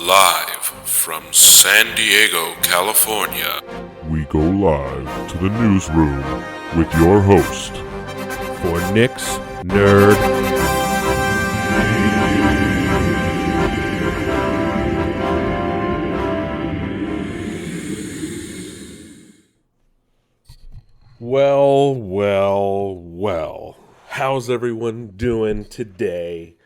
Live from San Diego, California. We go live to the newsroom with your host for Nick's Nerd. Well. How's everyone doing today,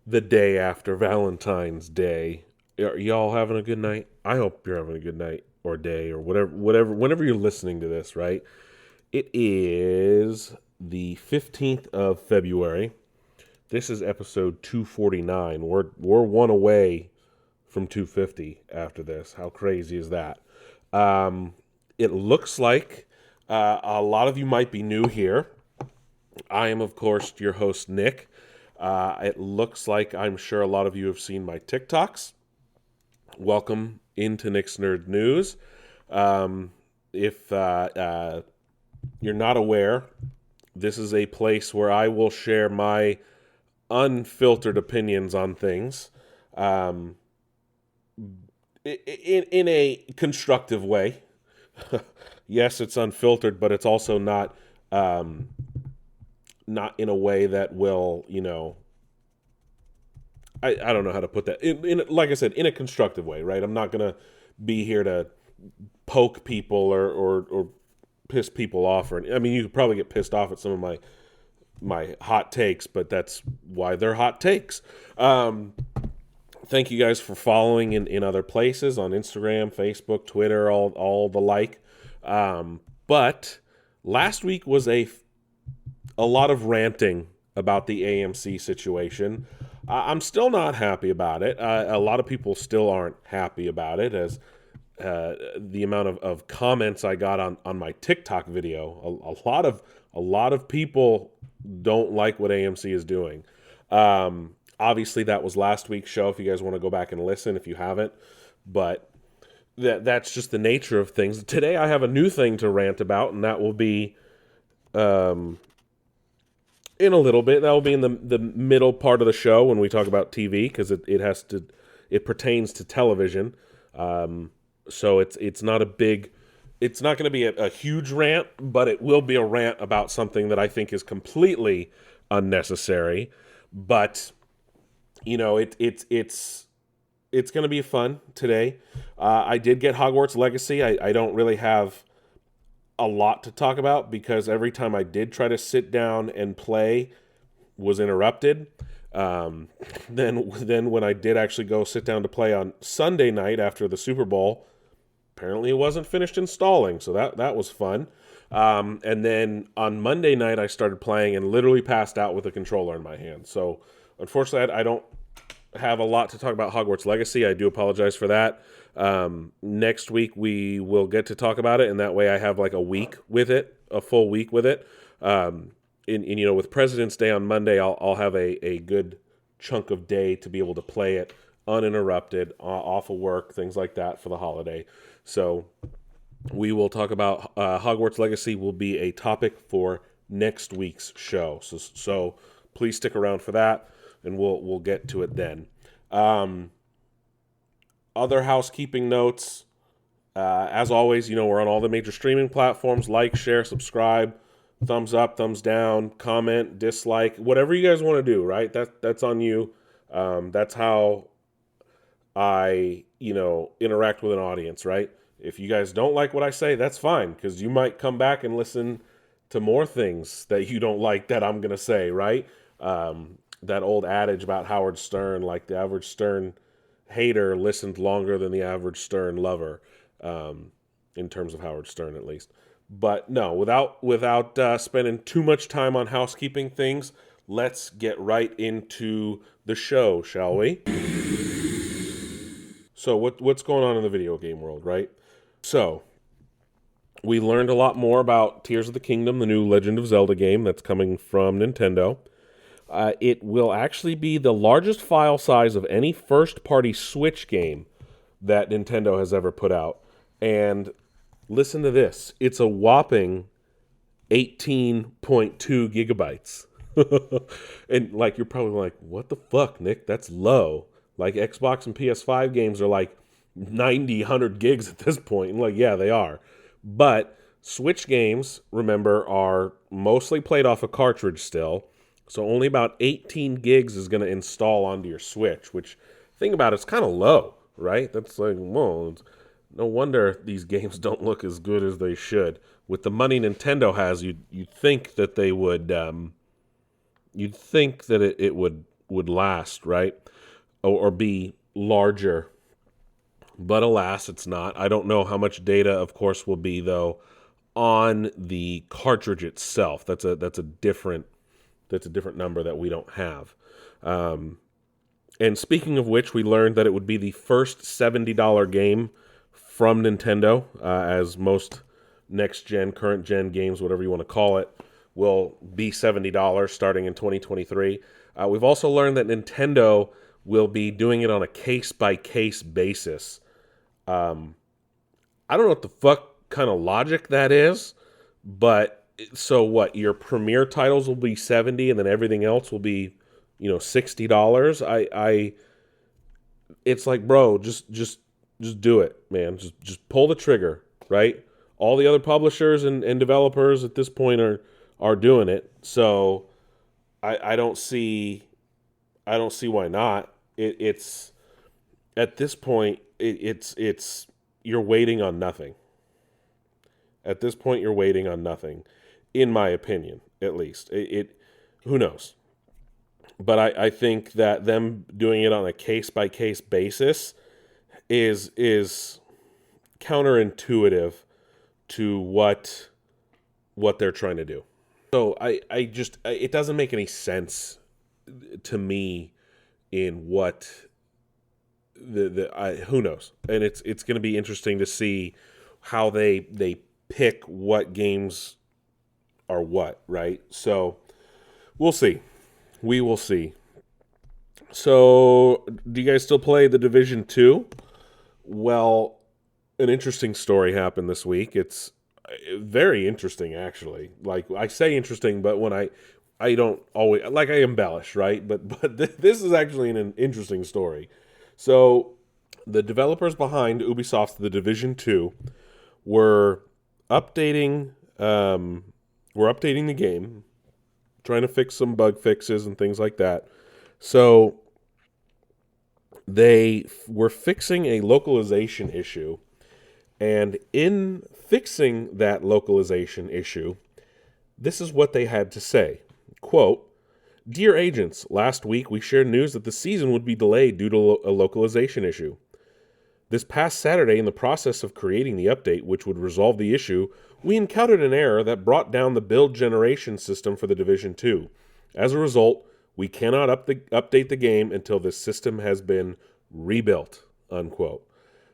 the day after Valentine's Day? Are y'all having a good night? I hope you're having a good night or day or whatever, whenever you're listening to this, right? It is the 15th of February. This is episode 249. We're one away from 250 after this. How crazy is that? It looks like a lot of you might be new here. I am, of course, your host, Nick. It looks like I'm sure a lot of you have seen my TikToks. Welcome into Nick's Nerd News. If you're not aware, this is a place where I will share my unfiltered opinions on things in a constructive way. Yes, it's unfiltered, but it's also not in a way that will, I don't know how to put that. In like I said, in a constructive way, right? I'm not going to be here to poke people or piss people off. I mean, you could probably get pissed off at some of my hot takes, but that's why they're hot takes. Thank you guys for following in other places on Instagram, Facebook, Twitter, all the like. But last week was a lot of ranting about the AMC situation. I'm still not happy about it. A lot of people still aren't happy about it, as the amount of comments I got on my TikTok video. A lot of people don't like what AMC is doing. Obviously, that was last week's show. If you guys want to go back and listen, if you haven't, but that's just the nature of things. Today, I have a new thing to rant about, and that will be in a little bit. That will be in the middle part of the show when we talk about TV, because it pertains to television. So it's not going to be a huge rant, but it will be a rant about something that I think is completely unnecessary. But it's going to be fun today. I did get Hogwarts Legacy. I don't really have a lot to talk about, because every time I did try to sit down and play was interrupted. Then when I did actually go sit down to play on Sunday night after the Super Bowl, apparently it wasn't finished installing, so that was fun. And then on Monday night I started playing and literally passed out with a controller in my hand. So unfortunately I don't have a lot to talk about Hogwarts Legacy. I do apologize for that. Next week we will get to talk about it, and that way I have like a full week with it. With President's Day on Monday, I'll have a good chunk of day to be able to play it uninterrupted, off of work, things like that for the holiday. So we will talk about Hogwarts Legacy will be a topic for next week's show. So please stick around for that, and we'll get to it then. Other housekeeping notes. As always, we're on all the major streaming platforms. Like, share, subscribe, thumbs up, thumbs down, comment, dislike, whatever you guys want to do, right? That's on you. That's how I, interact with an audience, right? If you guys don't like what I say, that's fine, because you might come back and listen to more things that you don't like that I'm going to say, right? That old adage about Howard Stern, like the average Stern hater listened longer than the average Stern lover, in terms of Howard Stern at least. But no, without spending too much time on housekeeping things, let's get right into the show, shall we? So what's going on in the video game world, right? So we learned a lot more about Tears of the Kingdom, the new Legend of Zelda game that's coming from Nintendo. It will actually be the largest file size of any first-party Switch game that Nintendo has ever put out. And listen to this. It's a whopping 18.2 gigabytes. And you're probably like, what the fuck, Nick? That's low. Like Xbox and PS5 games are like 90, 100 gigs at this point. And like, yeah, they are. But Switch games, remember, are mostly played off a cartridge still. So only about 18 gigs is going to install onto your Switch, which, think about it, it's kind of low, right? That's like, whoa, no wonder these games don't look as good as they should. With the money Nintendo has, you'd think that they would, you'd think that it would last, right? Or be larger. But alas, it's not. I don't know how much data, of course, will be though on the cartridge itself. That's a different number that we don't have. And speaking of which, we learned that it would be the first $70 game from Nintendo, as most next-gen, current-gen games, whatever you want to call it, will be $70 starting in 2023. We've also learned that Nintendo will be doing it on a case-by-case basis. I don't know what the fuck kind of logic that is, but so what? Your premier titles will be 70, and then everything else will be, $60. It's like, bro, just do it, man. Just pull the trigger, right? All the other publishers and developers at this point are doing it. So I don't see why not. It's at this point it's you're waiting on nothing. At this point you're waiting on nothing, in my opinion, at least. Who knows? But I think that them doing it on a case-by-case basis is counterintuitive to what they're trying to do. So it doesn't make any sense to me in what who knows. And it's going to be interesting to see how they pick what games are what, right? So we'll see. We will see. So, do you guys still play The Division 2? Well, an interesting story happened this week. It's very interesting, actually. Like, I say interesting, but when I don't always, like, I embellish, right? But this is actually an interesting story. So, the developers behind Ubisoft's The Division 2 were updating the game, trying to fix some bug fixes and things like that. So they were fixing a localization issue. And in fixing that localization issue, this is what they had to say. Quote, "Dear agents, last week we shared news that the season would be delayed due to a localization issue. This past Saturday, in the process of creating the update which would resolve the issue, we encountered an error that brought down the build generation system for the Division 2. As a result, we cannot update the game until this system has been rebuilt," unquote.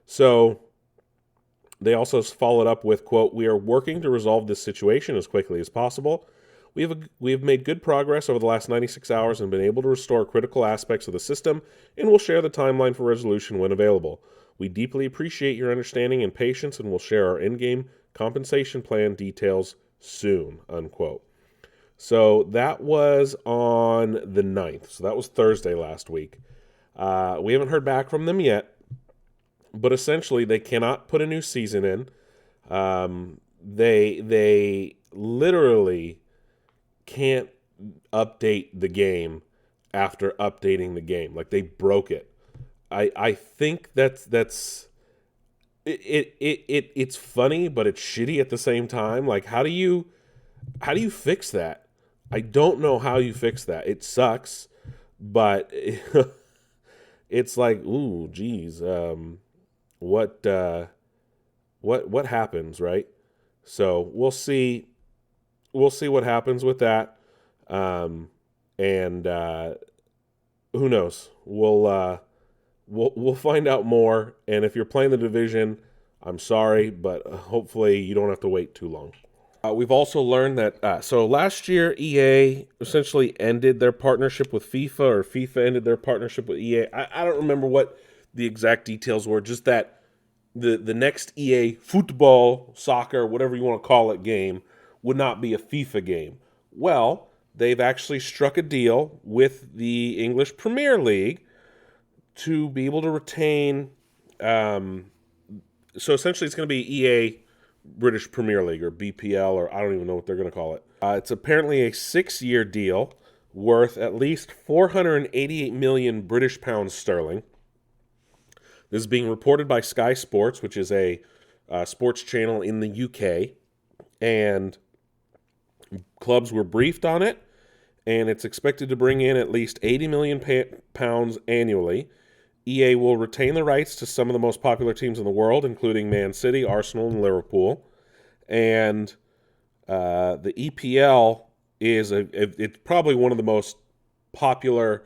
So they also followed up with, quote, "We are working to resolve this situation as quickly as possible. We have made good progress over the last 96 hours and been able to restore critical aspects of the system, and will share the timeline for resolution when available. We deeply appreciate your understanding and patience, and will share our in-game compensation plan details soon," unquote. So that was on the 9th. So that was Thursday last week. We haven't heard back from them yet, but essentially they cannot put a new season in. They literally can't update the game after updating the game. Like, they broke it. I think that's it's funny, but it's shitty at the same time. Like, how do you fix that? I don't know how you fix that. It sucks, but it's like, ooh, geez, what happens, right? So we'll see what happens with that, and who knows? We'll find out more. And if you're playing the Division, I'm sorry, but hopefully you don't have to wait too long. We've also learned that, so last year, EA essentially ended their partnership with FIFA, or FIFA ended their partnership with EA. I don't remember what the exact details were, just that the next EA football, soccer, whatever you want to call it, game would not be a FIFA game. Well, they've actually struck a deal with the English Premier League to be able to retain. So essentially, it's going to be EA British Premier League, or BPL, or I don't even know what they're going to call it. It's apparently a 6-year deal worth at least 488 million British pounds sterling. This is being reported by Sky Sports, which is a sports channel in the UK, and clubs were briefed on it, and it's expected to bring in at least 80 million pounds annually. EA will retain the rights to some of the most popular teams in the world, including Man City, Arsenal, and Liverpool. And the EPL it's probably one of the most popular,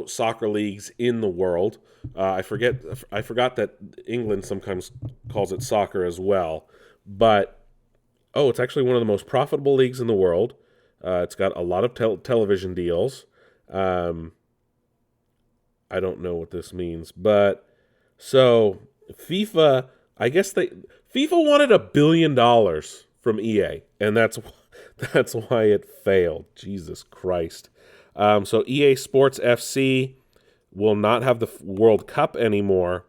soccer leagues in the world. I forgot that England sometimes calls it soccer as well. But it's actually one of the most profitable leagues in the world. It's got a lot of television deals. I don't know what this means, but so FIFA, I guess FIFA wanted $1 billion from EA, and that's why it failed. Jesus Christ. So EA Sports FC will not have the World Cup anymore,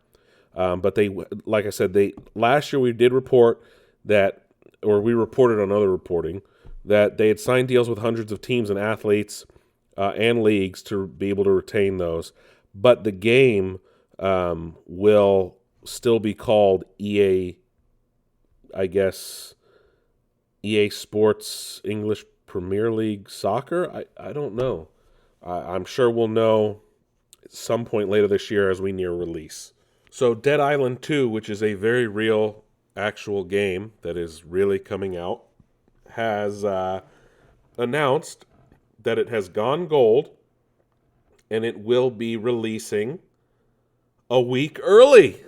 but they, like I said, last year we did report that, or we reported on other reporting, that they had signed deals with hundreds of teams and athletes and leagues to be able to retain those. But the game will still be called EA, I guess, EA Sports English Premier League Soccer? I don't know. I'm sure we'll know at some point later this year as we near release. So Dead Island 2, which is a very real, actual game that is really coming out, has announced that it has gone gold, and it will be releasing a week early.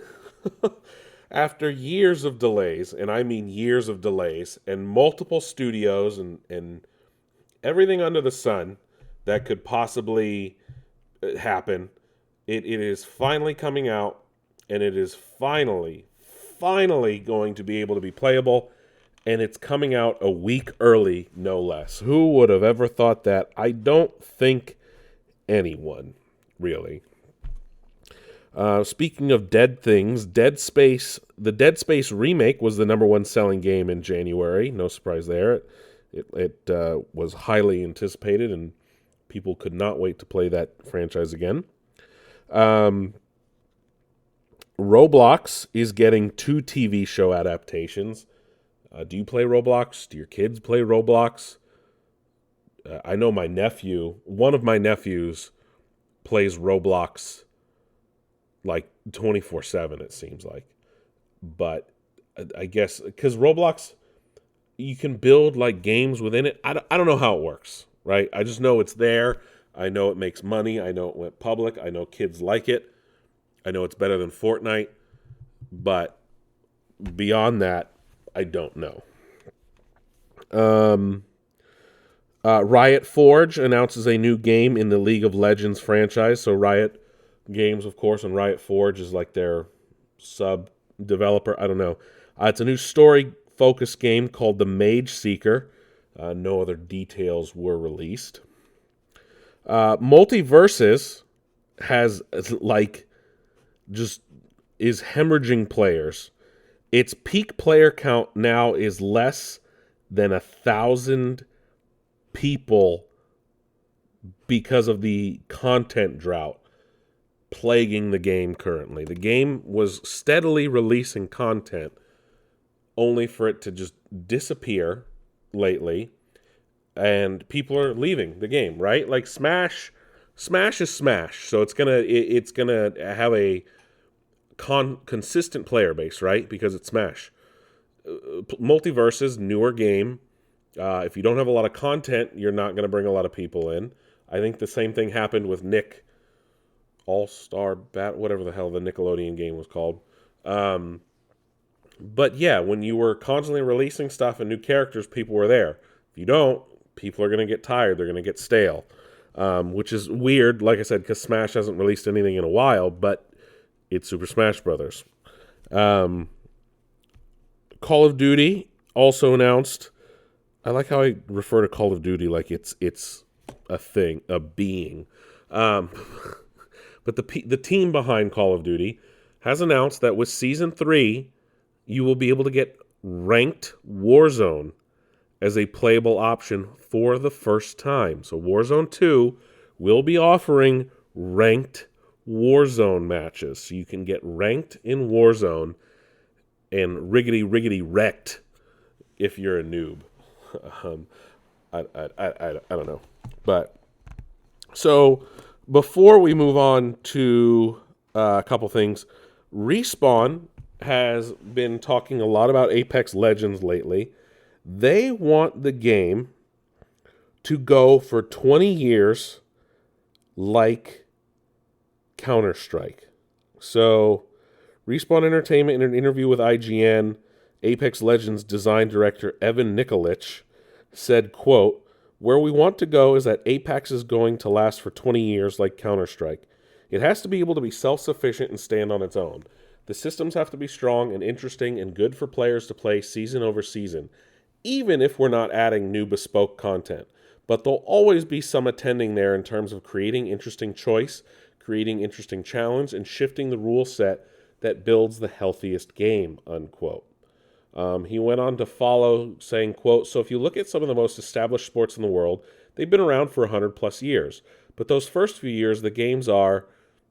After years of delays, and I mean years of delays, and multiple studios and everything under the sun that could possibly happen, it is finally coming out, and it is finally going to be able to be playable, and it's coming out a week early, no less. Who would have ever thought that? I don't think anyone, really. Speaking of dead things, the Dead Space remake was the #1 selling game in January. No surprise there. It was highly anticipated, and people could not wait to play that franchise again. Roblox is getting 2 TV show adaptations. Do you play Roblox? Do your kids play Roblox? I know one of my nephews plays Roblox like 24/7, it seems like. But I guess because Roblox, you can build like games within it. I don't know how it works, right? I just know it's there. I know it makes money. I know it went public. I know kids like it. I know it's better than Fortnite. But beyond that, I don't know. Riot Forge announces a new game in the League of Legends franchise. So Riot Games, of course, and Riot Forge is like their sub-developer. I don't know. It's a new story-focused game called The Mage Seeker. No other details were released. Multiverses has, is hemorrhaging players. Its peak player count now is less than 1,000 people because of the content drought plaguing the game currently. The game was steadily releasing content only for it to just disappear lately, and people are leaving the game, right? Like Smash is Smash, so it's gonna have a consistent player base, right? Because it's Smash. Multiverses, newer game. If you don't have a lot of content, you're not going to bring a lot of people in. I think the same thing happened with Nick All-Star whatever the hell the Nickelodeon game was called. But yeah, when you were constantly releasing stuff and new characters, people were there. If you don't, people are going to get tired. They're going to get stale, which is weird, like I said, because Smash hasn't released anything in a while, but it's Super Smash Brothers. Call of Duty also announced. I like how I refer to Call of Duty like it's a thing, a being. But But the team behind Call of Duty has announced that with Season 3, you will be able to get ranked Warzone as a playable option for the first time. So Warzone 2 will be offering ranked Warzone matches. So you can get ranked in Warzone and riggedy wrecked if you're a noob. I don't know. But so before we move on to a couple things, Respawn has been talking a lot about Apex Legends lately. They want the game to go for 20 years like Counter-Strike. So, Respawn Entertainment, in an interview with IGN, Apex Legends design director Evan Nikolic said, quote, "Where we want to go is that Apex is going to last for 20 years like Counter-Strike. It has to be able to be self-sufficient and stand on its own. The systems have to be strong and interesting and good for players to play season over season, even if we're not adding new bespoke content. But there'll always be some attending there in terms of creating interesting choice, creating interesting challenge, and shifting the rule set that builds the healthiest game," unquote. He went on to follow saying, quote, "So if you look at some of the most established sports in the world, they've been around for 100 plus years. But those first few years, the games are,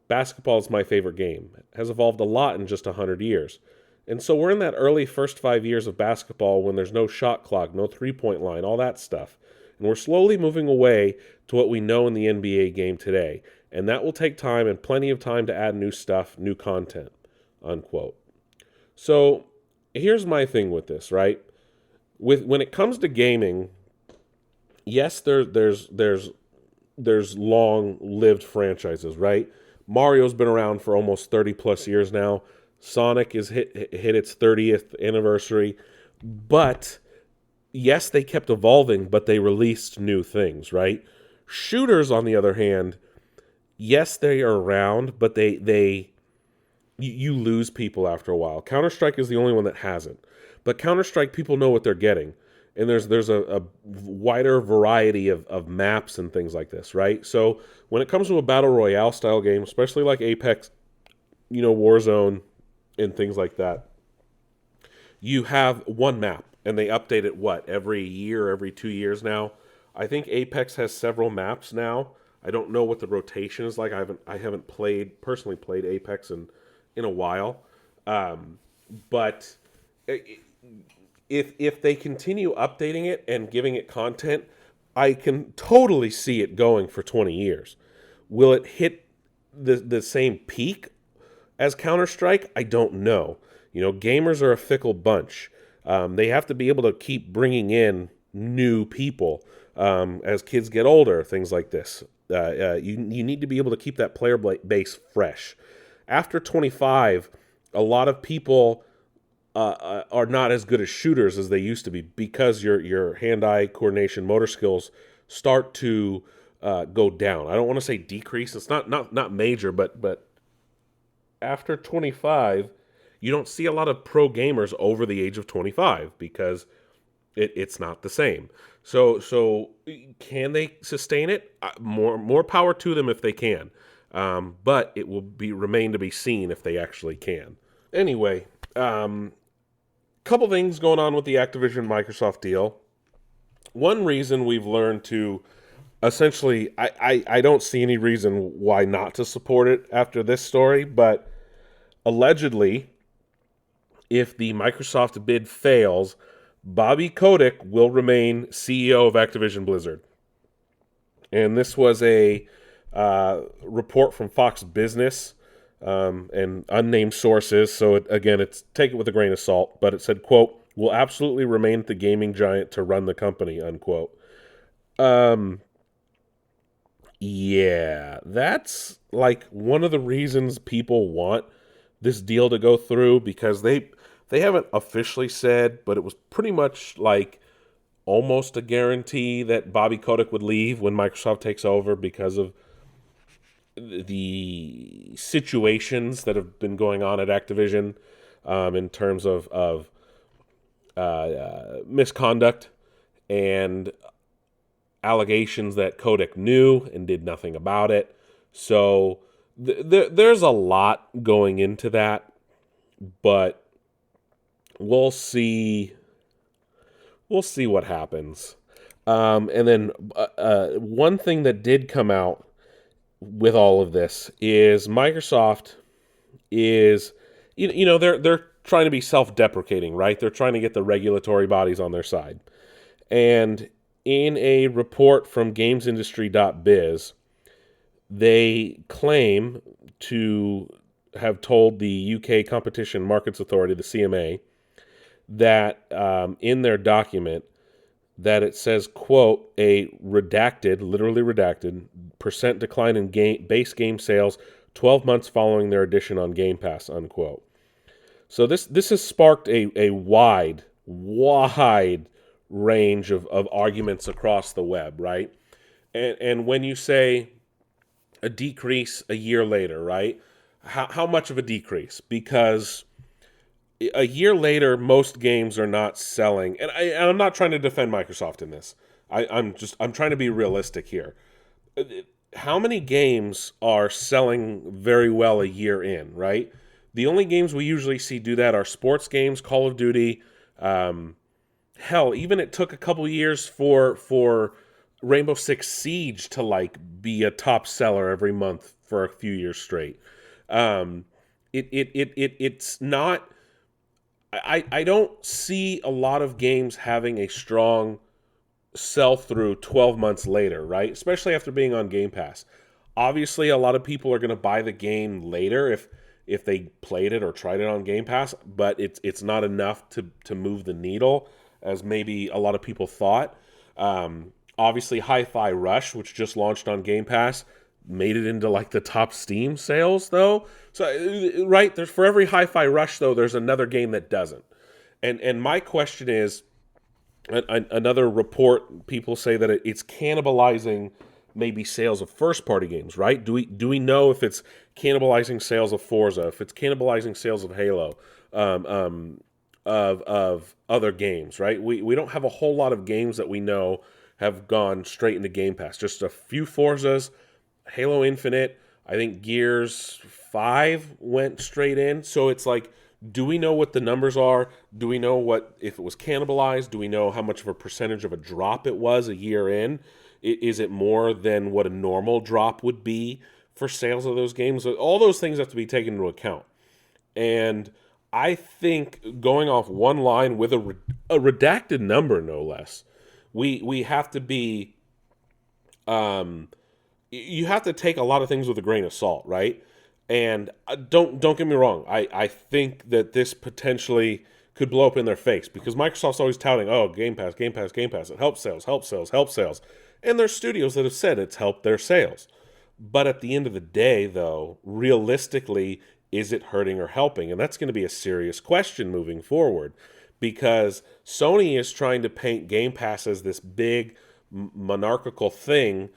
basketball is my favorite game. It has evolved a lot in just 100 years. And so we're in that early first 5 years of basketball when there's no shot clock, no three-point line, all that stuff. And we're slowly moving away to what we know in the NBA game today. And that will take time and plenty of time to add new stuff, new content," unquote. So here's my thing with this, right? When it comes to gaming, yes, there's long-lived franchises, right? Mario's been around for almost 30 plus years now. Sonic has hit its 30th anniversary. But yes, they kept evolving, but they released new things, right? Shooters, on the other hand, yes, they are around, but you lose people after a while. Counter-Strike is the only one that hasn't. But Counter-Strike, people know what they're getting. And there's a wider variety of maps and things like this, right? So when it comes to a Battle Royale style game, especially like Apex, Warzone, and things like that, you have one map. And they update it, every year, every 2 years now? I think Apex has several maps now. I don't know what the rotation is like. I haven't personally played Apex in a while. But if they continue updating it and giving it content, I can totally see it going for 20 years. Will it hit the same peak as Counter-Strike? I don't know. Gamers are a fickle bunch. They have to be able to keep bringing in new people as kids get older, things like this. You need to be able to keep that player base fresh. After 25, a lot of people are not as good as shooters as they used to be because your hand-eye coordination, motor skills start to go down. I don't want to say decrease. It's not major, but after 25, you don't see a lot of pro gamers over the age of 25 because it's not the same. So can they sustain it? More power to them if they can. But it will remain to be seen if they actually can. Anyway, couple things going on with the Activision Microsoft deal. One reason we've learned to essentially, I don't see any reason why not to support it after this story, but allegedly, if the Microsoft bid fails, Bobby Kotick will remain CEO of Activision Blizzard. And this was a report from Fox Business and unnamed sources. So take it with a grain of salt. But it said, quote, "Will absolutely remain at the gaming giant to run the company," unquote. Yeah, that's like one of the reasons people want this deal to go through, because they haven't officially said, but it was pretty much like almost a guarantee that Bobby Kotick would leave when Microsoft takes over because of the situations that have been going on at Activision in terms of misconduct and allegations that Kotick knew and did nothing about it. So there's a lot going into that, but we'll see. We'll see what happens. And then one thing that did come out with all of this is Microsoft is, they're trying to be self-deprecating, right? They're trying to get the regulatory bodies on their side. And in a report from gamesindustry.biz, they claim to have told the UK Competition Markets Authority, the CMA, that in their document that it says, quote, a redacted, literally redacted, percent decline in base game sales 12 months following their addition on Game Pass, unquote. So this has sparked a wide range of arguments across the web, right? And when you say a decrease a year later, right? How much of a decrease? Because a year later, most games are not selling, and I'm not trying to defend Microsoft in this. I'm trying to be realistic here. How many games are selling very well a year in, right? The only games we usually see do that are sports games, Call of Duty. Hell, even it took a couple years for Rainbow Six Siege to be a top seller every month for a few years straight. It's not. I don't see a lot of games having a strong sell-through 12 months later, right? Especially after being on Game Pass. Obviously, a lot of people are going to buy the game later if they played it or tried it on Game Pass, but it's not enough to move the needle as maybe a lot of people thought. Obviously, Hi-Fi Rush, which just launched on Game Pass, made it into the top Steam sales though. So right, there's for every Hi-Fi Rush though, there's another game that doesn't. And my question is, another report, people say that it's cannibalizing maybe sales of first-party games, right? Do we know if it's cannibalizing sales of Forza, if it's cannibalizing sales of Halo, of other games, right? We don't have a whole lot of games that we know have gone straight into Game Pass. Just a few Forzas, Halo Infinite, I think Gears 5 went straight in. So it's do we know what the numbers are? Do we know if it was cannibalized? Do we know how much of a percentage of a drop it was a year in? Is it more than what a normal drop would be for sales of those games? All those things have to be taken into account. And I think going off one line with a redacted number, no less, we have to be... you have to take a lot of things with a grain of salt, right? And don't get me wrong. I think that this potentially could blow up in their face because Microsoft's always touting, oh, Game Pass, Game Pass, Game Pass. It helps sales, helps sales, helps sales. And there's studios that have said it's helped their sales. But at the end of the day, though, realistically, is it hurting or helping? And that's going to be a serious question moving forward because Sony is trying to paint Game Pass as this big monarchical thing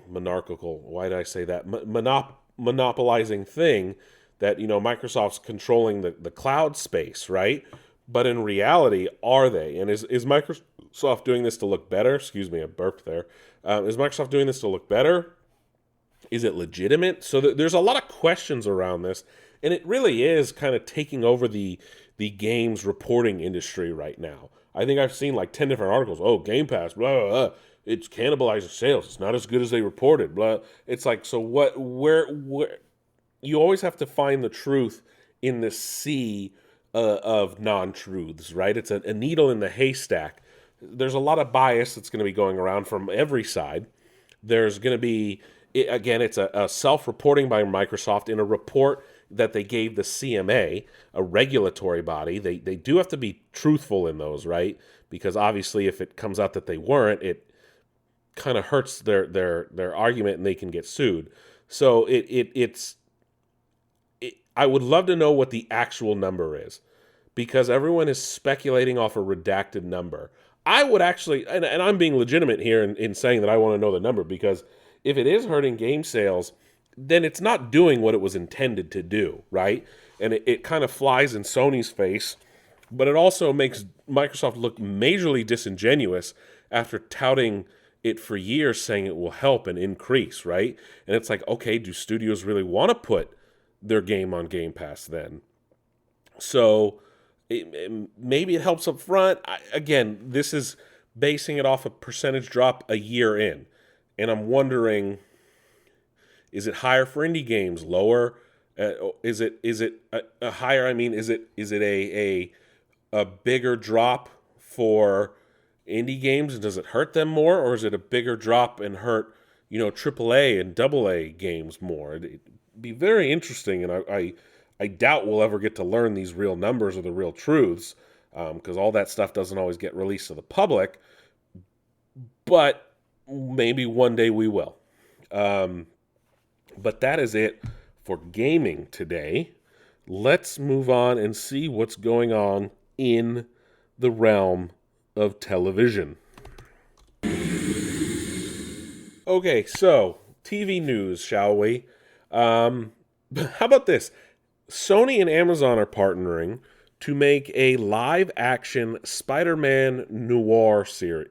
monarchical, why did I say that? Monopolizing thing that, Microsoft's controlling the cloud space, right? But in reality, are they? And is Microsoft doing this to look better? Excuse me, I burped there. Is Microsoft doing this to look better? Is it legitimate? So there's a lot of questions around this, and it really is kind of taking over the games reporting industry right now. I think I've seen 10 different articles. Oh, Game Pass, blah, blah, blah. It's cannibalizing sales. It's not as good as they reported. Blah. It's so what? Where? You always have to find the truth in the sea of non-truths, right? It's a needle in the haystack. There's a lot of bias that's going to be going around from every side. There's going to be, again, it's a self-reporting by Microsoft in a report that they gave the CMA, a regulatory body. They do have to be truthful in those, right? Because obviously if it comes out that they weren't, it kind of hurts their argument and they can get sued. So it's I would love to know what the actual number is because everyone is speculating off a redacted number. I would actually, and I'm being legitimate here in saying that I want to know the number because if it is hurting game sales, then it's not doing what it was intended to do, right? And it kind of flies in Sony's face, but it also makes Microsoft look majorly disingenuous after touting it for years saying it will help and increase, right? And it's like, okay, do studios really want to put their game on Game Pass then? So maybe it helps up front. Again, this is basing it off a percentage drop a year in. And I'm wondering, is it higher for indie games, lower? Is it a higher? I mean, is it a bigger drop for indie games, and does it hurt them more, or is it a bigger drop and hurt AAA and AA games more? It'd be very interesting, and I doubt we'll ever get to learn these real numbers or the real truths, because all that stuff doesn't always get released to the public. But maybe one day we will. But that is it for gaming today. Let's move on and see what's going on in the realm of television. Okay, so TV news, shall we? How about this? Sony and Amazon are partnering to make a live-action Spider-Man noir series.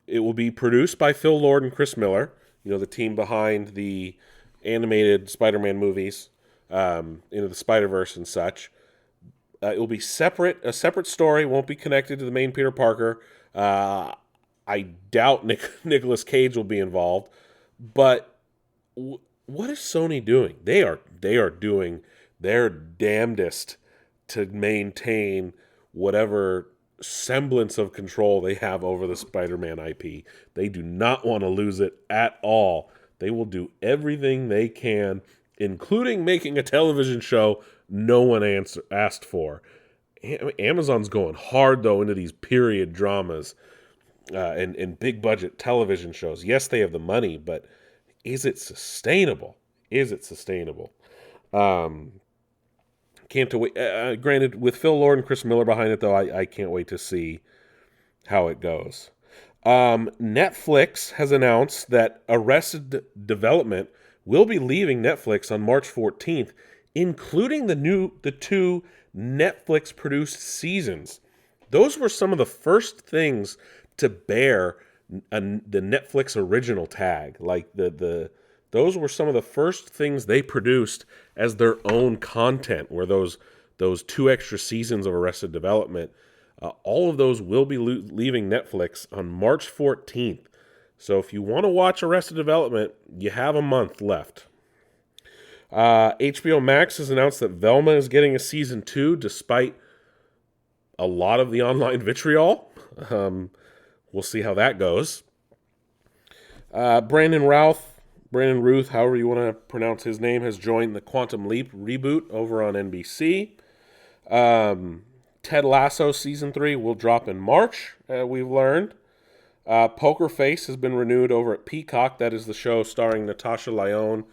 It will be produced by Phil Lord and Chris Miller, the team behind the animated Spider-Man movies, Into the Spider-Verse and such. It will be a separate story, won't be connected to the main Peter Parker. I doubt Nicolas Cage will be involved. But what is Sony doing? They are doing their damnedest to maintain whatever semblance of control they have over the Spider-Man IP. They do not want to lose it at all. They will do everything they can, including making a television show no one asked for. Amazon's going hard, though, into these period dramas and big budget television shows. Yes, they have the money, but is it sustainable? Can't wait. Granted, with Phil Lord and Chris Miller behind it, though, I can't wait to see how it goes. Netflix has announced that Arrested Development will be leaving Netflix on March 14th, including the two Netflix-produced seasons. Those were some of the first things to bear the Netflix original tag. Like those were some of the first things they produced as their own content, were those 2 extra seasons of Arrested Development. All of those will be leaving Netflix on March 14th. So if you want to watch Arrested Development, you have a month left. HBO Max has announced that Velma is getting a season 2, despite a lot of the online vitriol. We'll see how that goes. Brandon Ruth, however you want to pronounce his name, has joined the Quantum Leap reboot over on NBC. Ted Lasso Season 3 will drop in March, we've learned. Poker Face has been renewed over at Peacock. That is the show starring Natasha Lyonne,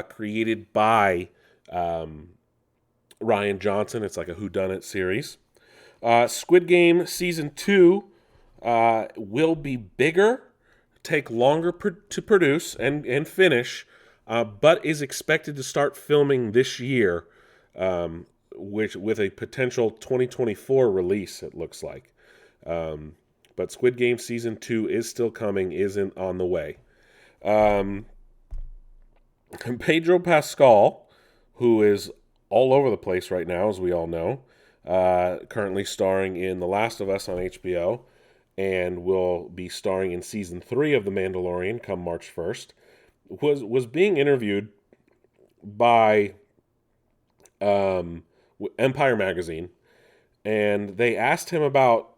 created by Ryan Johnson. It's like a whodunit series. Squid Game Season 2 will be bigger, take longer to produce and finish, but is expected to start filming this year, which with a potential 2024 release, it looks like. But Squid Game Season 2 is still coming, isn't on the way. Pedro Pascal, who is all over the place right now, as we all know, currently starring in The Last of Us on HBO, and will be starring in Season 3 of The Mandalorian come March 1st, was being interviewed by Empire Magazine, and they asked him about,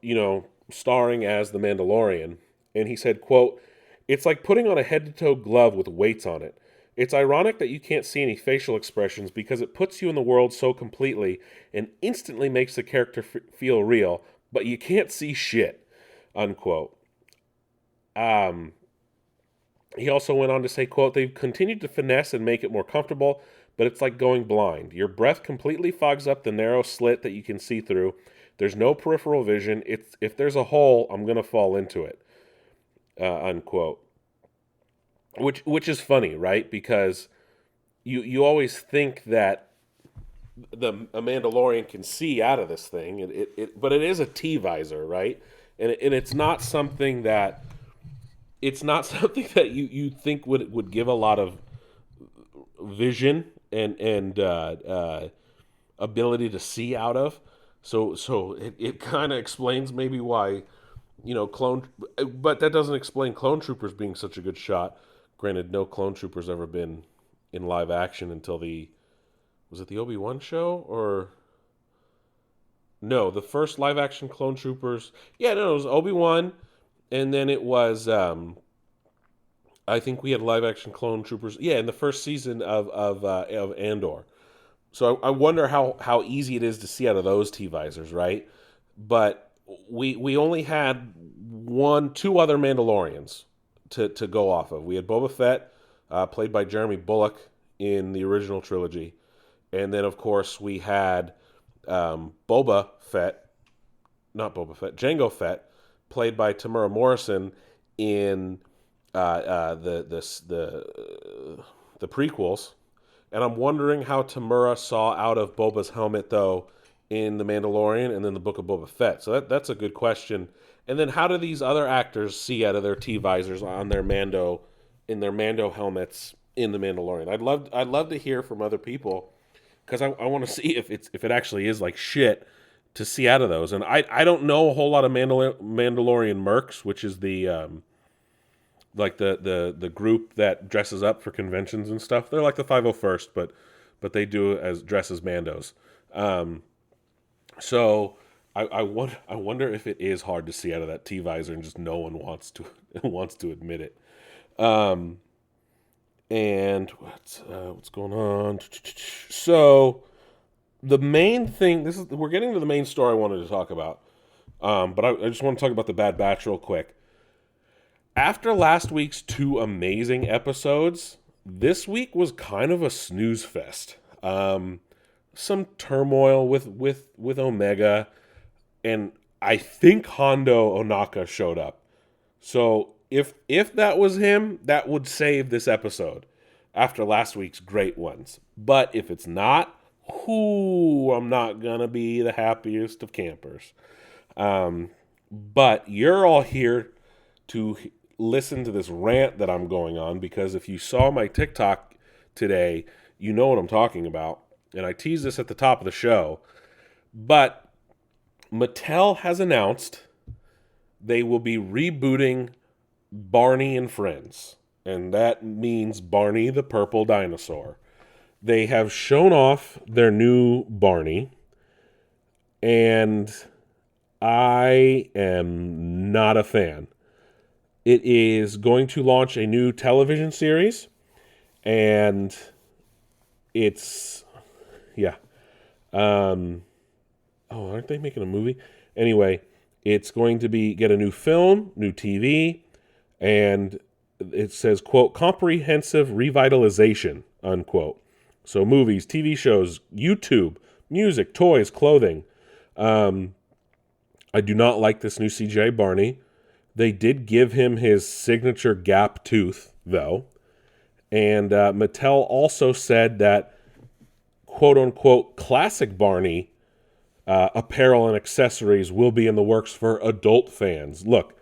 starring as The Mandalorian, and he said, quote, "It's like putting on a head-to-toe glove with weights on it. It's ironic that you can't see any facial expressions because it puts you in the world so completely and instantly makes the character feel real, but you can't see shit," unquote. He also went on to say, quote, "They've continued to finesse and make it more comfortable, but it's like going blind. Your breath completely fogs up the narrow slit that you can see through. There's no peripheral vision. If there's a hole, I'm going to fall into it," unquote. Which is funny, right? Because you always think that a Mandalorian can see out of this thing. But it is a T visor, right? And it's not something that you think would give a lot of vision and ability to see out of. So it kind of explains maybe why, clone. But that doesn't explain Clone Troopers being such a good shot. Granted, no Clone Troopers ever been in live action until was it the Obi-Wan show or no, the first live action Clone Troopers. Yeah, no, it was Obi-Wan, and then it was I think we had live action Clone Troopers. Yeah, in the first season of Andor. So I wonder how easy it is to see out of those T visors, right? But we only had two other Mandalorians to go off of. We had Boba Fett, played by Jeremy Bulloch in the original trilogy, and then of course we had Jango Fett, played by Tamura Morrison in the prequels. And I'm wondering how Tamura saw out of Boba's helmet, though, in The Mandalorian and then the Book of Boba Fett. So that's a good question. And then how do these other actors see out of their T visors on their Mando, in their Mando helmets in The Mandalorian? I'd love to hear from other people, because I want to see if it actually is like shit to see out of those. And I don't know a whole lot of Mandalorian mercs, which is the like the group that dresses up for conventions and stuff. They're like the 501st, but they do dress as Mandos. So I wonder if it is hard to see out of that T visor and just no one wants to admit it. And what's going on? So the main thing, we're getting to the main story I wanted to talk about. But I just want to talk about the Bad Batch real quick. After last week's 2 amazing episodes, this week was kind of a snooze fest. Some turmoil with Omega, and I think Hondo Onaka showed up. So if that was him, that would save this episode after last week's great ones. But if it's not, I'm not gonna be the happiest of campers. But you're all here to listen to this rant that I'm going on, because if you saw my TikTok today, you know what I'm talking about. And I teased this at the top of the show. But Mattel has announced they will be rebooting Barney and Friends. And that means Barney the purple dinosaur. They have shown off their new Barney. And I am not a fan. It is going to launch a new television series. And it's... yeah. Aren't they making a movie? Anyway, it's going to get a new film, new TV, and it says, quote, comprehensive revitalization, unquote. So movies, TV shows, YouTube, music, toys, clothing. I do not like this new CGI Barney. They did give him his signature gap tooth, though. And Mattel also said that, quote unquote, classic Barney apparel and accessories will be in the works for adult fans. Look,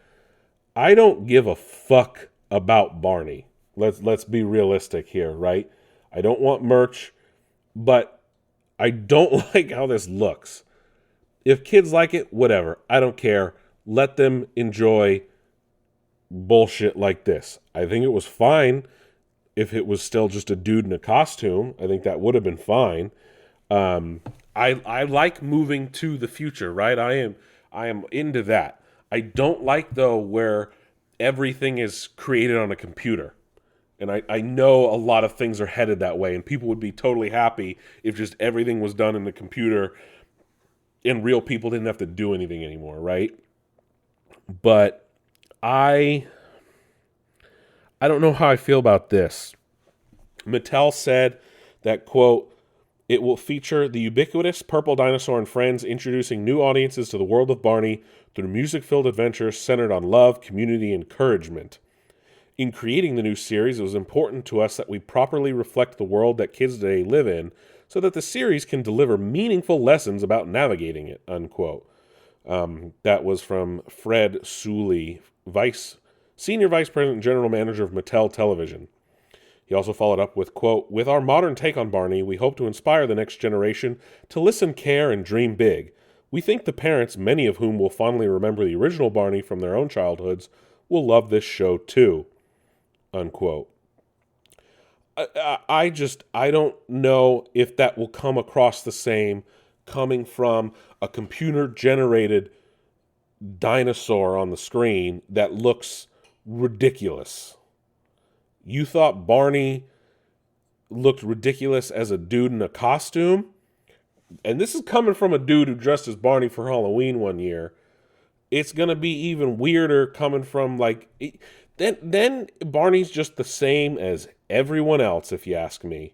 I don't give a fuck about Barney. Let's be realistic here, right? I don't want merch, but I don't like how this looks. If kids like it, whatever. I don't care. Let them enjoy bullshit like this. I think it was fine if it was still just a dude in a costume. I think that would have been fine. I like moving to the future, right? I am into that. I don't like, though, where everything is created on a computer. And I know a lot of things are headed that way, and people would be totally happy if just everything was done in the computer and real people didn't have to do anything anymore, right? But I don't know how I feel about this. Mattel said that, quote, it will feature the ubiquitous purple dinosaur and friends, introducing new audiences to the world of Barney through music-filled adventures centered on love, community, and encouragement. In creating the new series, it was important to us that we properly reflect the world that kids today live in, so that the series can deliver meaningful lessons about navigating it, unquote. That was from Fred Sully, Senior Vice President and General Manager of Mattel Television. He also followed up with, quote, "With our modern take on Barney, we hope to inspire the next generation to listen, care, and dream big. We think the parents, many of whom will fondly remember the original Barney from their own childhoods, will love this show too," unquote. I don't know if that will come across the same coming from a computer-generated dinosaur on the screen that looks ridiculous. You thought Barney looked ridiculous as a dude in a costume? And this is coming from a dude who dressed as Barney for Halloween one year. It's going to be even weirder coming from then Barney's just the same as everyone else, if you ask me.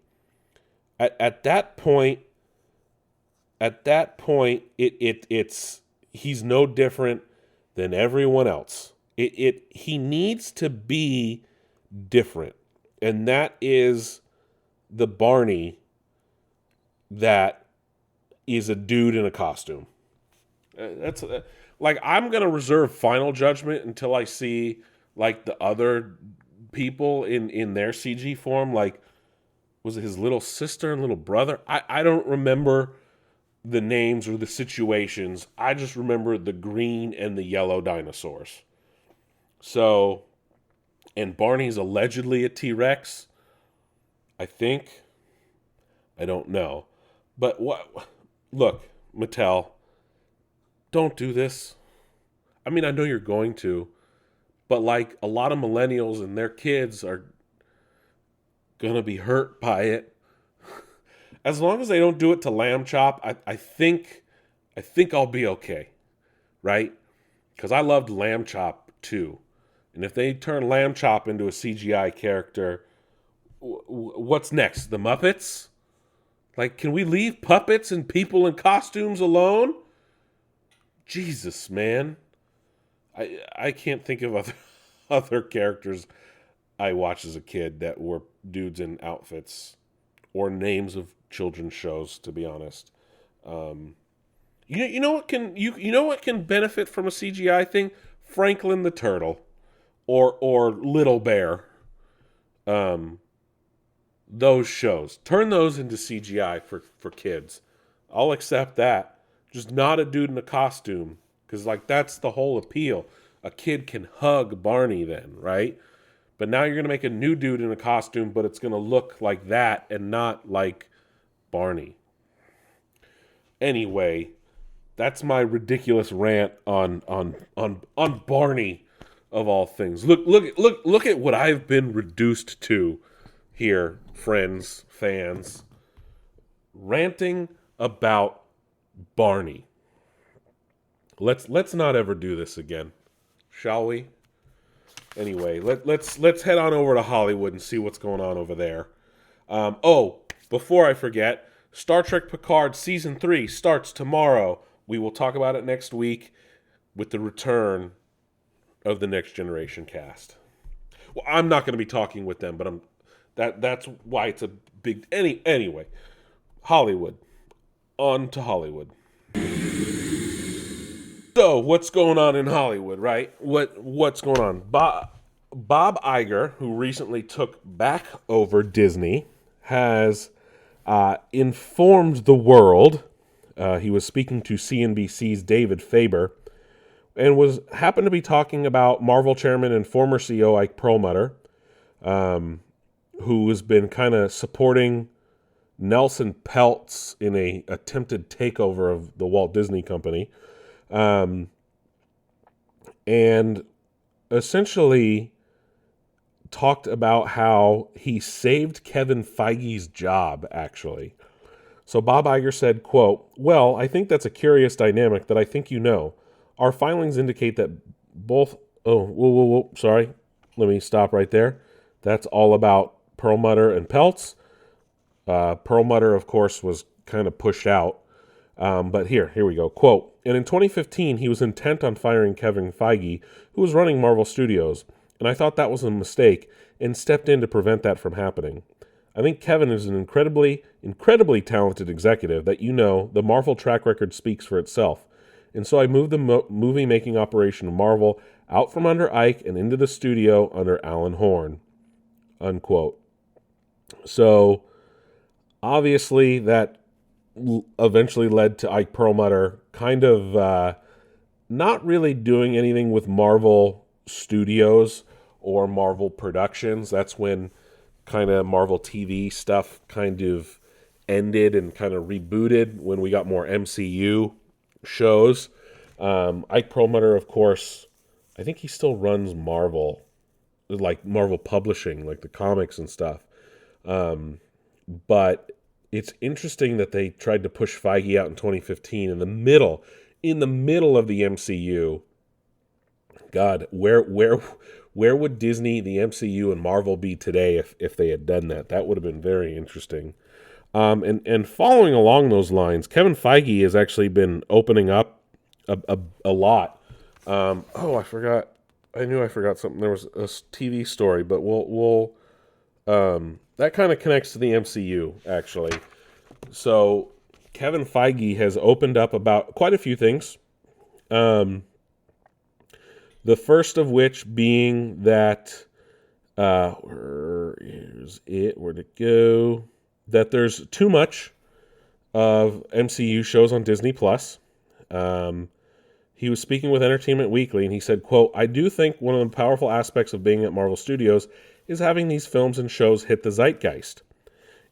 At that point, it's he's no different than everyone else. He needs to be different, and that is the Barney that is a dude in a costume. I'm gonna reserve final judgment until I see the other people in their CG form. Was it his little sister and little brother? I don't remember the names or the situations. I just remember the green and the yellow dinosaurs. So, and Barney's allegedly a T-Rex, I think. I don't know. But look, Mattel, don't do this. I mean, I know you're going to, but a lot of millennials and their kids are gonna be hurt by it. As long as they don't do it to Lamb Chop, I think I'll be okay, right? Because I loved Lamb Chop too. And if they turn Lamb Chop into a CGI character, what's next? The Muppets? Can we leave puppets and people in costumes alone? Jesus, man. I can't think of other characters I watched as a kid that were dudes in outfits or names of children's shows, to be honest. You know what can benefit from a CGI thing? Franklin the Turtle or Little Bear. Those shows. Turn those into CGI for kids. I'll accept that. Just not a dude in a costume. Because, that's the whole appeal. A kid can hug Barney then, right? But now you're going to make a new dude in a costume, but it's going to look like that and not like Barney. Anyway, that's my ridiculous rant on Barney, of all things. Look at what I've been reduced to here, friends, fans. Ranting about Barney. Let's not ever do this again, shall we? Anyway, let's head on over to Hollywood and see what's going on over there. Before I forget, Star Trek Picard Season 3 starts tomorrow. We will talk about it next week with the return of the Next Generation cast. Well, I'm not going to be talking with them, but that's why it's a big... Anyway, Hollywood. On to Hollywood. So, what's going on in Hollywood, right? What's going on? Bob Iger, who recently took back over Disney, has informed the world. He was speaking to CNBC's David Faber, and happened to be talking about Marvel chairman and former CEO Ike Perlmutter, who has been kind of supporting Nelson Peltz in a attempted takeover of the Walt Disney Company. And essentially talked about how he saved Kevin Feige's job, actually. So Bob Iger said, quote, "Well, I think that's a curious dynamic that I think you know. Our filings indicate that both..." Oh, sorry. Let me stop right there. That's all about Perlmutter and Peltz. Perlmutter, of course, was kind of pushed out. But here we go. Quote, "And in 2015, he was intent on firing Kevin Feige, who was running Marvel Studios, and I thought that was a mistake and stepped in to prevent that from happening. I think Kevin is an incredibly talented executive that the Marvel track record speaks for itself. And so I moved the movie-making operation of Marvel out from under Ike and into the studio under Alan Horn," unquote. So obviously that eventually led to Ike Perlmutter kind of not really doing anything with Marvel Studios or Marvel Productions. That's when kind of Marvel TV stuff kind of ended and kind of rebooted when we got more MCU shows. Ike Perlmutter, of course, I think he still runs Marvel, like Marvel Publishing, like the comics and stuff. But it's interesting that they tried to push Feige out in 2015 in the middle of the MCU. God, where would Disney, the MCU, and Marvel be today if they had done that? That would have been very interesting. And following along those lines, Kevin Feige has actually been opening up a lot. I forgot. I knew I forgot something. There was a TV story, but we'll that kind of connects to the MCU, actually. So Kevin Feige has opened up about quite a few things. The first of which being that, where's it? Where'd it go? That there's too much of MCU shows on Disney Plus. He was speaking with Entertainment Weekly, and he said, quote, "I do think one of the powerful aspects of being at Marvel Studios is having these films and shows hit the zeitgeist.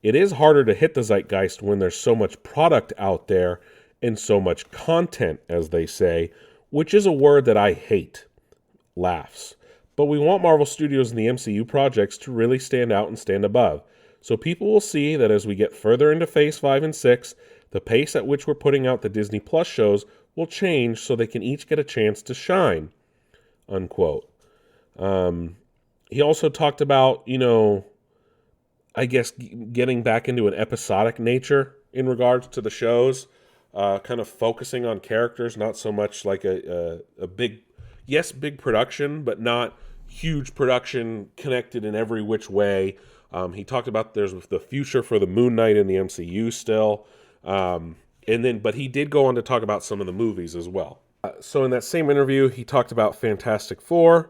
It is harder to hit the zeitgeist when there's so much product out there and so much content, as they say, which is a word that I hate." Laughs. "But we want Marvel Studios and the MCU projects to really stand out and stand above. So people will see that as we get further into Phase 5 and 6, the pace at which we're putting out the Disney Plus shows will change so they can each get a chance to shine," unquote. He also talked about, I guess getting back into an episodic nature in regards to the shows, kind of focusing on characters, not so much like a big production, but not huge production connected in every which way. He talked about there's the future for the Moon Knight in the MCU still. But he did go on to talk about some of the movies as well. So in that same interview, he talked about Fantastic Four,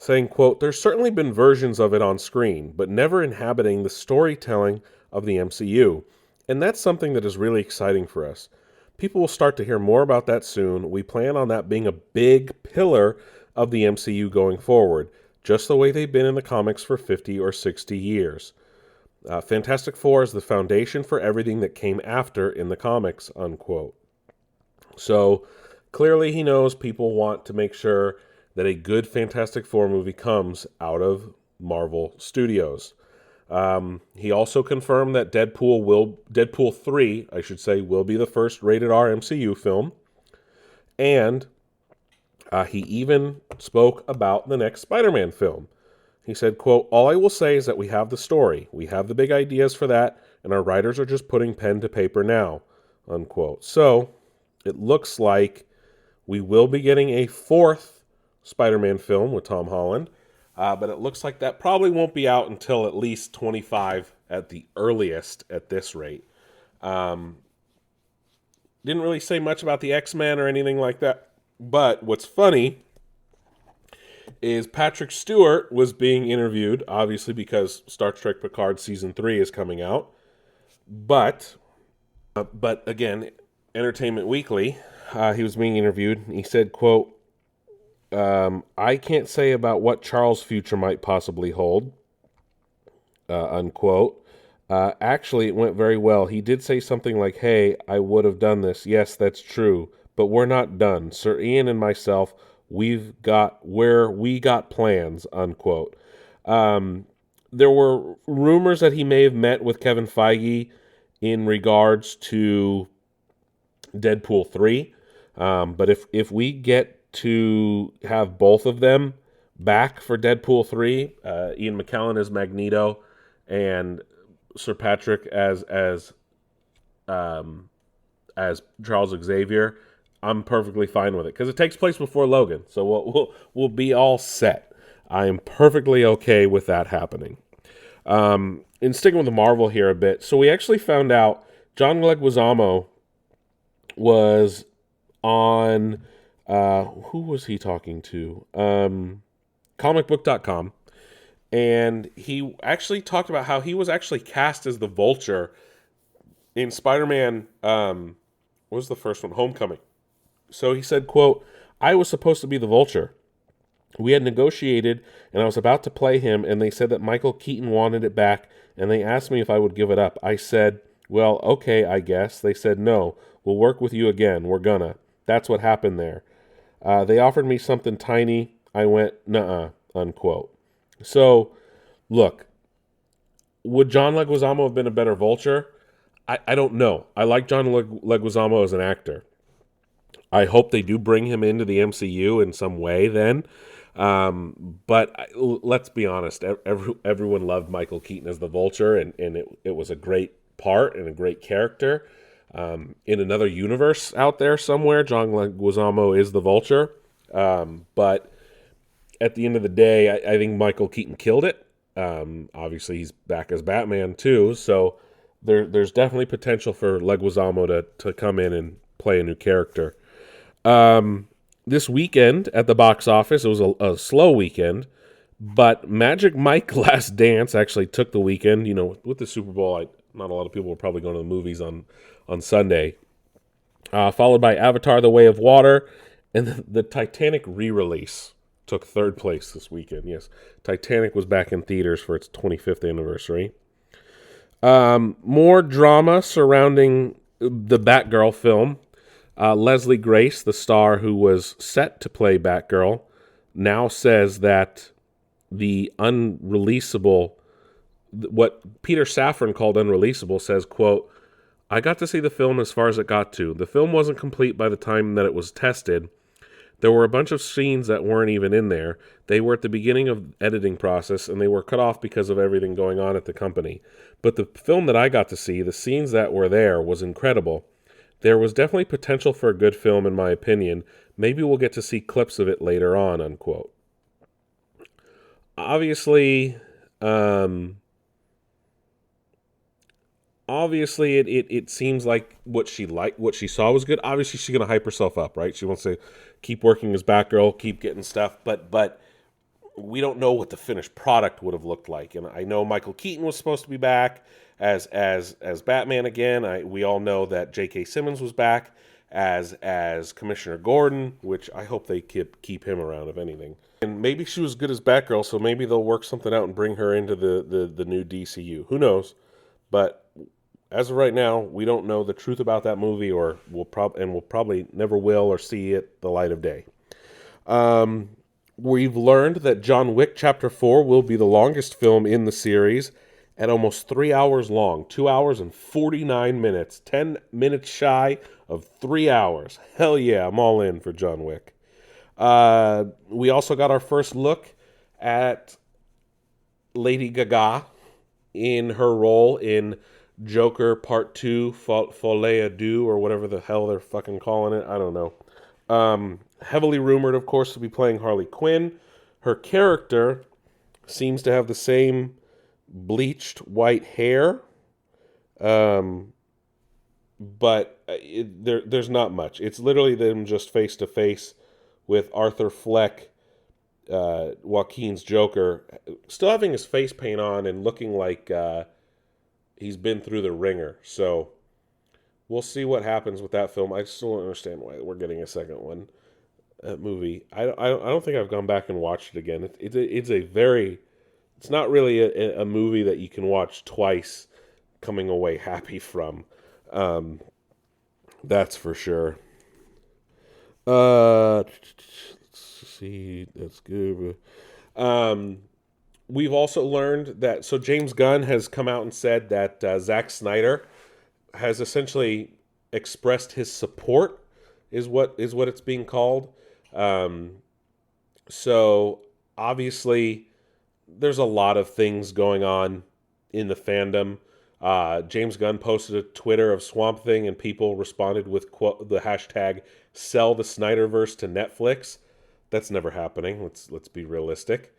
saying, quote, "There's certainly been versions of it on screen, but never inhabiting the storytelling of the MCU. And that's something that is really exciting for us. People will start to hear more about that soon. We plan on that being a big pillar of the MCU going forward, just the way they've been in the comics for 50 or 60 years. Fantastic Four is the foundation for everything that came after in the comics," unquote. So clearly he knows people want to make sure that a good Fantastic Four movie comes out of Marvel Studios. He also confirmed that Deadpool 3, I should say, will be the first rated R MCU film. And he even spoke about the next Spider-Man film. He said, quote, "All I will say is that we have the story. We have the big ideas for that, and our writers are just putting pen to paper now," unquote. So it looks like we will be getting a fourth Spider-Man film with Tom Holland, but it looks like that probably won't be out until at least 25 at the earliest at this rate. Didn't really say much about the X-Men or anything like that, but what's funny is Patrick Stewart was being interviewed, obviously because Star Trek Picard Season 3 is coming out, but again, Entertainment Weekly, he was being interviewed, and he said, quote, "I can't say about what Charles' future might possibly hold," unquote. "Actually, it went very well. He did say something like, 'Hey, I would have done this.' Yes, that's true. But we're not done. Sir Ian and myself, we got plans," unquote. There were rumors that he may have met with Kevin Feige in regards to Deadpool 3. But if we get to have both of them back for Deadpool 3, Ian McKellen as Magneto and Sir Patrick as Charles Xavier, I'm perfectly fine with it because it takes place before Logan, so we'll be all set. I am perfectly okay with that happening. And sticking with the Marvel here a bit, so we actually found out John Leguizamo was on, who was he talking to? Comicbook.com. And he actually talked about how he was actually cast as the Vulture in Spider-Man, what was the first one? Homecoming. So he said, quote, I was supposed to be the Vulture. We had negotiated, and I was about to play him, and they said that Michael Keaton wanted it back, and they asked me if I would give it up. I said, well, okay, I guess. They said, no, we'll work with you again. We're gonna. That's what happened there. They offered me something tiny. I went, nuh-uh, unquote. So, look, would John Leguizamo have been a better Vulture? I don't know. I like John Leguizamo as an actor. I hope they do bring him into the MCU in some way then. But let's be honest. Everyone loved Michael Keaton as the Vulture, and it was a great part and a great character. In another universe out there somewhere, John Leguizamo is the Vulture. But at the end of the day, I think Michael Keaton killed it. Obviously, he's back as Batman too, so there's definitely potential for Leguizamo to come in and play a new character. This weekend at the box office, it was a slow weekend, but Magic Mike Last Dance actually took the weekend. You know, with the Super Bowl, not a lot of people were probably going to the movies on Sunday. Followed by Avatar: The Way of Water, and the Titanic re-release took third place this weekend. Yes, Titanic was back in theaters for its 25th anniversary. More drama surrounding the Batgirl film. Leslie Grace, the star who was set to play Batgirl, now says that the unreleasable, what Peter Safran called unreleasable, says, quote, I got to see the film as far as it got to. The film wasn't complete by the time that it was tested. There were a bunch of scenes that weren't even in there. They were at the beginning of the editing process, and they were cut off because of everything going on at the company. But the film that I got to see, the scenes that were there, was incredible. There was definitely potential for a good film, in my opinion. Maybe we'll get to see clips of it later on, unquote. Obviously, it seems like what she saw was good. Obviously, she's gonna hype herself up, right? She wants to keep working as Batgirl, keep getting stuff, but we don't know what the finished product would have looked like. And I know Michael Keaton was supposed to be back as Batman again. We all know that J.K. Simmons was back as Commissioner Gordon, which I hope they keep him around, if anything. And maybe she was good as Batgirl, so maybe they'll work something out and bring her into the new DCU. Who knows? But as of right now, we don't know the truth about that movie, or we'll probably never will or see it the light of day. We've learned that John Wick Chapter 4 will be the longest film in the series at almost 3 hours long. 2 hours and 49 minutes. 10 minutes shy of 3 hours. Hell yeah, I'm all in for John Wick. We also got our first look at Lady Gaga in her role in Joker Part 2, Folie à Deux, or whatever the hell they're fucking calling it. I don't know. Heavily rumored, of course, to be playing Harley Quinn. Her character seems to have the same bleached white hair, but there's not much. It's literally them just face to face with Arthur Fleck, Joaquin's Joker, still having his face paint on and looking like he's been through the ringer. So we'll see what happens with that film. I still don't understand why we're getting a second one. Movie. I don't think I've gone back and watched it again. It's not really a movie that you can watch twice coming away happy from. That's for sure. Let's see. That's good. We've also learned that, so James Gunn has come out and said that Zack Snyder has essentially expressed his support, is what it's being called. So obviously there's a lot of things going on in the fandom. James Gunn posted a Twitter of Swamp Thing, and people responded with the hashtag "Sell the Snyderverse to Netflix." That's never happening. Let's be realistic.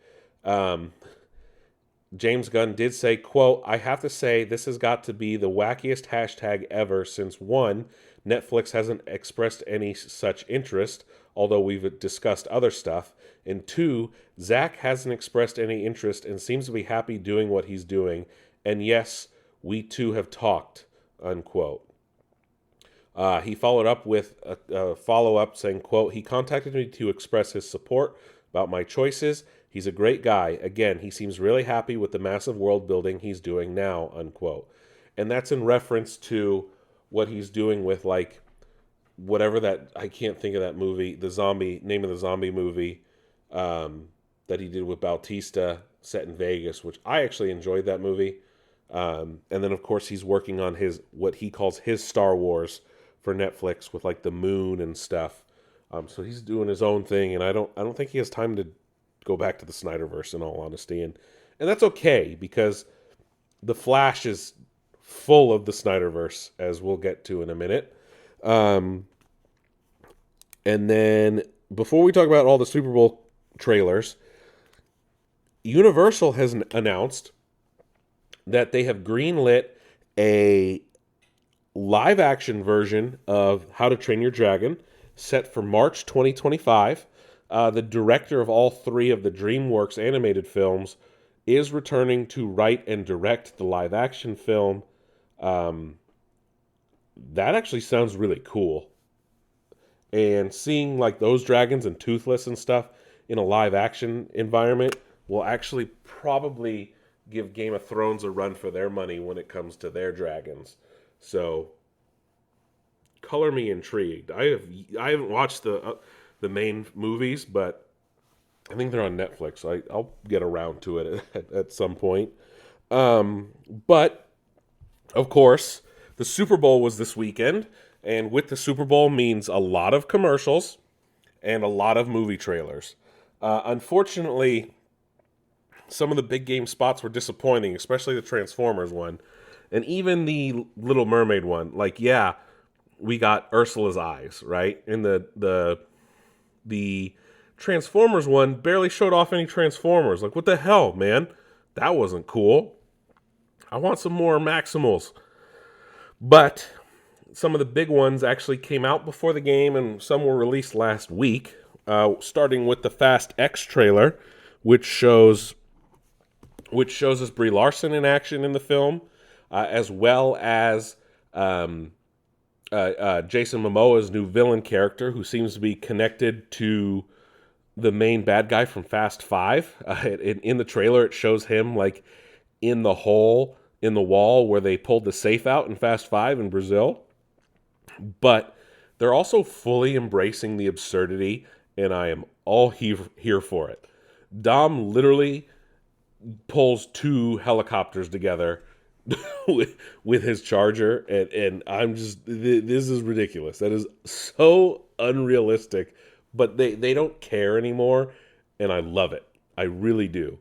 James Gunn did say, quote, "I have to say this has got to be the wackiest hashtag ever since one, Netflix hasn't expressed any such interest, although we've discussed other stuff, and two, Zack hasn't expressed any interest and seems to be happy doing what he's doing, and yes, we too have talked," unquote. He followed up with a follow-up saying, quote, "He contacted me to express his support about my choices. He's a great guy. Again, he seems really happy with the massive world building he's doing now," unquote. And that's in reference to what he's doing with, like, whatever that, I can't think of that movie, the zombie, name of the zombie movie that he did with Bautista set in Vegas, which I actually enjoyed that movie. And then, of course, he's working on his, what he calls his Star Wars for Netflix with, like, the moon and stuff. So he's doing his own thing, and I don't think he has time to go back to the Snyderverse, in all honesty, and that's okay, because the Flash is full of the Snyderverse, as we'll get to in a minute. And then before we talk about all the Super Bowl trailers, Universal has announced that they have greenlit a live action version of How to Train Your Dragon set for March 2025. The director of all three of the DreamWorks animated films is returning to write and direct the live action film. That actually sounds really cool. And seeing, like, those dragons and Toothless and stuff in a live action environment will actually probably give Game of Thrones a run for their money when it comes to their dragons. So, color me intrigued. I haven't watched the main movies, but I think they're on Netflix. I'll get around to it at some point. But of course, the Super Bowl was this weekend, and with the Super Bowl means a lot of commercials and a lot of movie trailers. Unfortunately, some of the big game spots were disappointing, especially the Transformers one, and even the Little Mermaid one. Like, yeah, we got Ursula's eyes, right? And the Transformers one barely showed off any Transformers. Like, what the hell, man? That wasn't cool. I want some more Maximals. But some of the big ones actually came out before the game, and some were released last week. Starting with the Fast X trailer, which shows us Brie Larson in action in the film, as well as Jason Momoa's new villain character, who seems to be connected to the main bad guy from Fast Five. In the trailer, it shows him, like, in the hole in the wall where they pulled the safe out in Fast Five in Brazil. But they're also fully embracing the absurdity, and I am all here for it. Dom literally pulls two helicopters together with his charger, and I'm just, this is ridiculous. That is so unrealistic, but they don't care anymore, and I love it. I really do.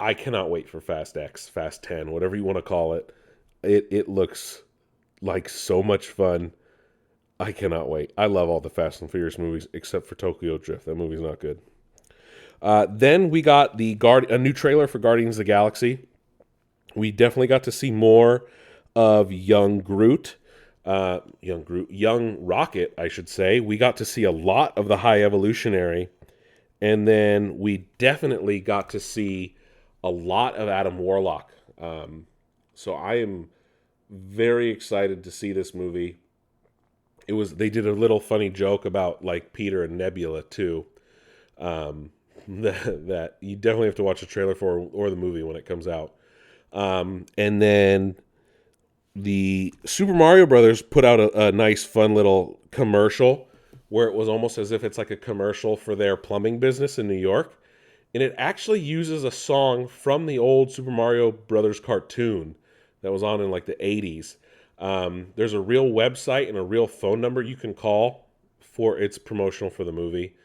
I cannot wait for Fast X, Fast 10, whatever you want to call it. It looks like so much fun. I cannot wait. I love all the Fast and Furious movies except for Tokyo Drift. That movie's not good. Then we got a new trailer for Guardians of the Galaxy. We definitely got to see more of young Rocket, I should say. We got to see a lot of the High Evolutionary, and then we definitely got to see a lot of Adam Warlock. So I am very excited to see this movie. They did a little funny joke about, like, Peter and Nebula too. That you definitely have to watch the trailer for, or the movie when it comes out. And then the Super Mario Brothers put out a nice, fun little commercial where it was almost as if it's like a commercial for their plumbing business in New York. And it actually uses a song from the old Super Mario Brothers cartoon that was on in, like, the 80s. There's a real website and a real phone number you can call for its promotional for the movie.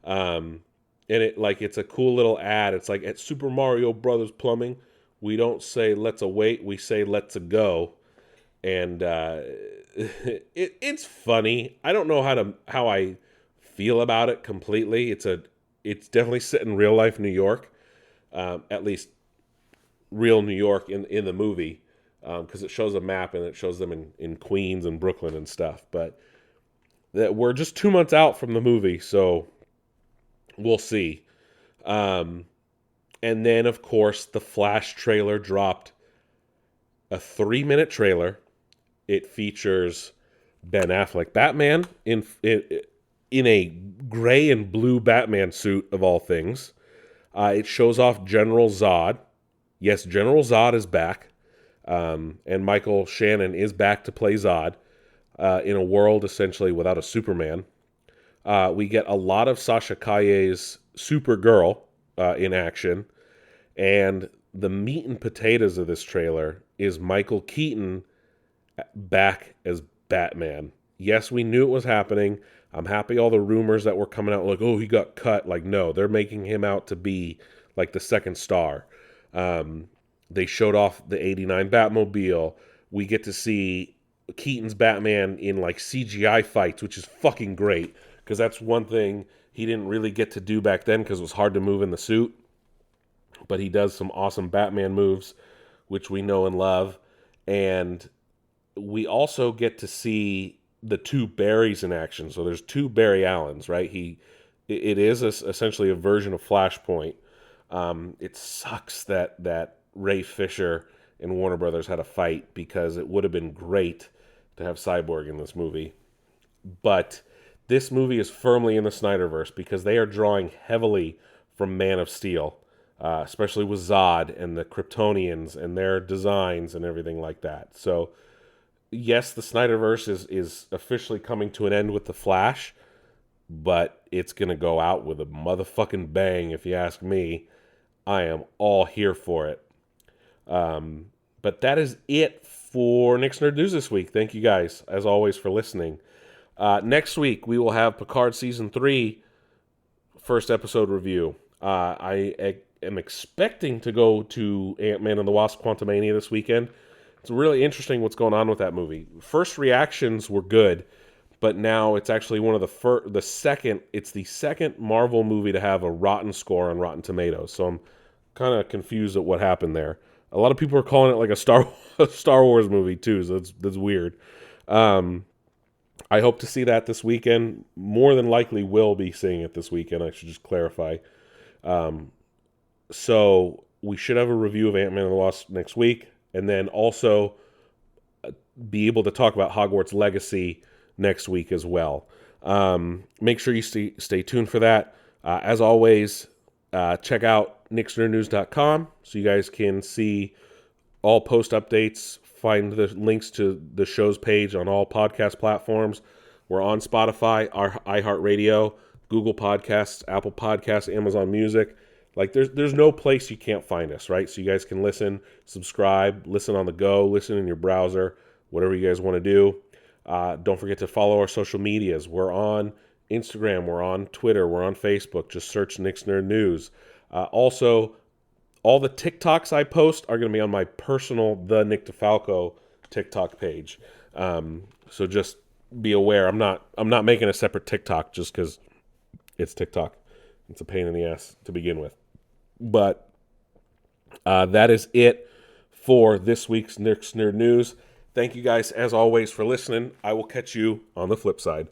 And it's a cool little ad. It's like, at Super Mario Brothers Plumbing, we don't say let's await, we say let's a go. And it's funny. I don't know how I feel about it completely. It's definitely set in real life New York. at least real New York in the movie, because it shows a map and it shows them in Queens and Brooklyn and stuff. But that we're just 2 months out from the movie, so we'll see. And then, of course, the Flash trailer dropped. A 3-minute trailer. It features Ben Affleck Batman in a gray and blue Batman suit of all things. It shows off General Zod. Yes, General Zod is back, and Michael Shannon is back to play Zod in a world essentially without a Superman. We get a lot of Sasha Calle's Supergirl in action, and the meat and potatoes of this trailer is Michael Keaton back as Batman. Yes, we knew it was happening. I'm happy all the rumors that were coming out like, oh, he got cut. Like, no, they're making him out to be like the second star. They showed off the 89 Batmobile. We get to see Keaton's Batman in like CGI fights, which is fucking great, because that's one thing he didn't really get to do back then because it was hard to move in the suit. But he does some awesome Batman moves, which we know and love. And we also get to see the two Barrys in action. So there's two Barry Allens, right? It is essentially a version of Flashpoint. It sucks that Ray Fisher and Warner Brothers had a fight, because it would have been great to have Cyborg in this movie. But this movie is firmly in the Snyderverse, because they are drawing heavily from Man of Steel. Especially with Zod and the Kryptonians and their designs and everything like that. So, yes, the Snyderverse is officially coming to an end with The Flash, but it's going to go out with a motherfucking bang, if you ask me. I am all here for it. But that is it for Nick's Nerd News this week. Thank you guys, as always, for listening. Next week, we will have Picard Season 3 first episode review. I am expecting to go to Ant-Man and the Wasp: Quantumania this weekend. It's really interesting what's going on with that movie. First reactions were good, but now it's actually one of the second Marvel movie to have a rotten score on Rotten Tomatoes. So I'm kind of confused at what happened there. A lot of people are calling it like a Star Wars movie too, so that's weird. I hope to see that this weekend. More than likely will be seeing it this weekend. I should just clarify. So we should have a review of Ant-Man and the Wasp next week, and then also be able to talk about Hogwarts Legacy next week as well. Make sure you stay tuned for that. As always, check out nicksnerdnews.com so you guys can see all post updates, find the links to the show's page on all podcast platforms. We're on Spotify, iHeartRadio, Google Podcasts, Apple Podcasts, Amazon Music. Like, there's no place you can't find us, right? So you guys can listen, subscribe, listen on the go, listen in your browser, whatever you guys want to do. Don't forget to follow our social medias. We're on Instagram, we're on Twitter, we're on Facebook. Just search Nick's Nerd News. Also, all the TikToks I post are going to be on my personal The Nick DeFalco TikTok page. So just be aware. I'm not making a separate TikTok just because it's TikTok. It's a pain in the ass to begin with. But that is it for this week's Nick's Nerd News. Thank you guys, as always, for listening. I will catch you on the flip side.